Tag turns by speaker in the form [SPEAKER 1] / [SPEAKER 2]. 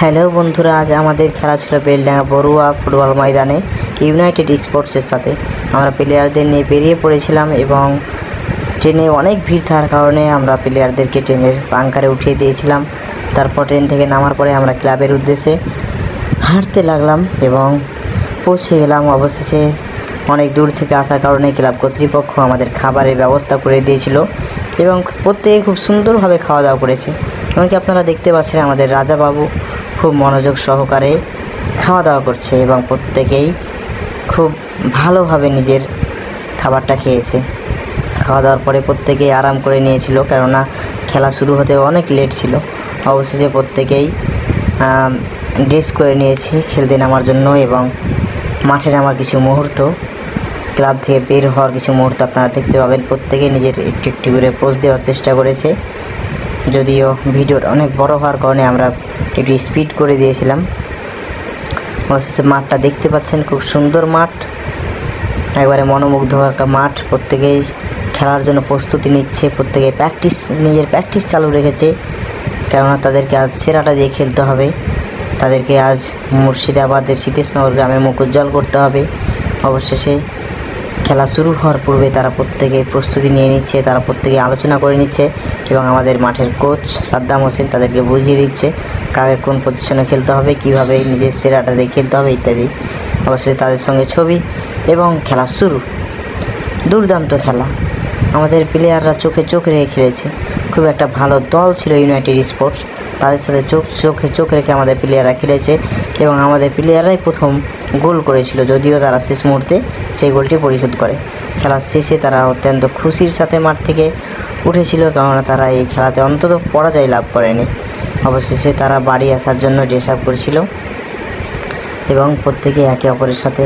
[SPEAKER 1] Hello বন্ধুরা, আজ আমাদের খেলা ছিল বেলডাঙ্গা বড়ুয়া ফুটবল ময়দানে ইউনাইটেড স্পোর্টসের সাথে। আমরা প্লেয়ারদের নিয়ে বেরিয়ে পড়েছিলাম এবং ট্রেনে অনেক ভিড় থাকার কারণে আমরা প্লেয়ারদেরকে ট্রেনের বাঙ্কারে উঠিয়ে দিয়েছিলাম। তারপর ট্রেন থেকে নামার পরে আমরা ক্লাবের উদ্দেশ্যে হাঁটতে লাগলাম এবং পৌঁছে গেলাম। অবশেষে অনেক দূর থেকে আসার কারণে ক্লাব কর্তৃপক্ষ আমাদের খাবারের ব্যবস্থা করে দিয়েছিল এবং প্রত্যেকে খুব সুন্দরভাবে খাওয়া দাওয়া করেছে। এমনকি আপনারা দেখতে পাচ্ছেন আমাদের রাজাবাবু খুব মনোযোগ সহকারে খাওয়া দাওয়া করছে এবং প্রত্যেকেই খুব ভালোভাবে নিজের খাবারটা খেয়েছে। খাওয়া দাওয়ার পরে প্রত্যেকেই আরাম করে নিয়েছিল, কেননা খেলা শুরু হতে অনেক লেট ছিল। অবশেষে প্রত্যেকেই ড্রেস করে নিয়েছি খেলতে নামার জন্য এবং মাঠে নামার কিছু মুহূর্ত, ক্লাব থেকে বের হওয়ার কিছু মুহূর্ত আপনারা দেখতে পাবেন। প্রত্যেকে নিজের একটু একটু করে পোজ দেওয়ার চেষ্টা করেছে, যদিও ভিডিওটা অনেক বড় হওয়ার কারণে আমরা একটু স্পিড করে দিয়েছিলাম। অবশেষে মাঠটা দেখতে পাচ্ছেন, খুব সুন্দর মাঠ, একবারে মনোমুগ্ধকর মাঠ। প্রত্যেকেই খেলার জন্য প্রস্তুতি নিচ্ছে, প্রত্যেকে নিজের প্র্যাকটিস চালু রেখেছে, কেননা তাদেরকে আজ সেরাটা দিয়ে খেলতে হবে। তাদেরকে আজ মুর্শিদাবাদের সীতেশনগর গ্রামের মুখ উজ্জ্বল করতে হবে। অবশেষে খেলা শুরু হওয়ার পূর্বে তারা প্রত্যেকে প্রস্তুতি নিয়ে নিচ্ছে, তারা প্রত্যেকে আলোচনা করে নিচ্ছে এবং আমাদের মাঠের কোচ সাদ্দাম হোসেন তাদেরকে বুঝিয়ে দিচ্ছে কাকে কোন পজিশনে খেলতে হবে, কীভাবে নিজের সেরাটা দিয়ে খেলতে হবে ইত্যাদি। অবশ্যই তাদের সঙ্গে ছবি এবং খেলা শুরু। দুর্দান্ত খেলা, আমাদের প্লেয়াররা চোখে চোখ রেখে খেলেছে। খুব একটা ভালো দল ছিল ইউনাইটেড স্পোর্টস, তাদের সাথে চোখ রেখে আমাদের প্লেয়াররা খেলেছে এবং আমাদের প্লেয়াররাই প্রথম গোল করেছিল, যদিও তারা শেষ মুহূর্তে সেই গোলটি পরিশোধ করে। খেলার শেষে তারা অত্যন্ত খুশির সাথে মাঠ থেকে উঠেছিল, কেননা তারা এই খেলাতে অন্তত পরাজয় লাভ করেনি। অবশেষে তারা বাড়ি আসার জন্য ড্রেস আপ করেছিল এবং প্রত্যেকে একে অপরের সাথে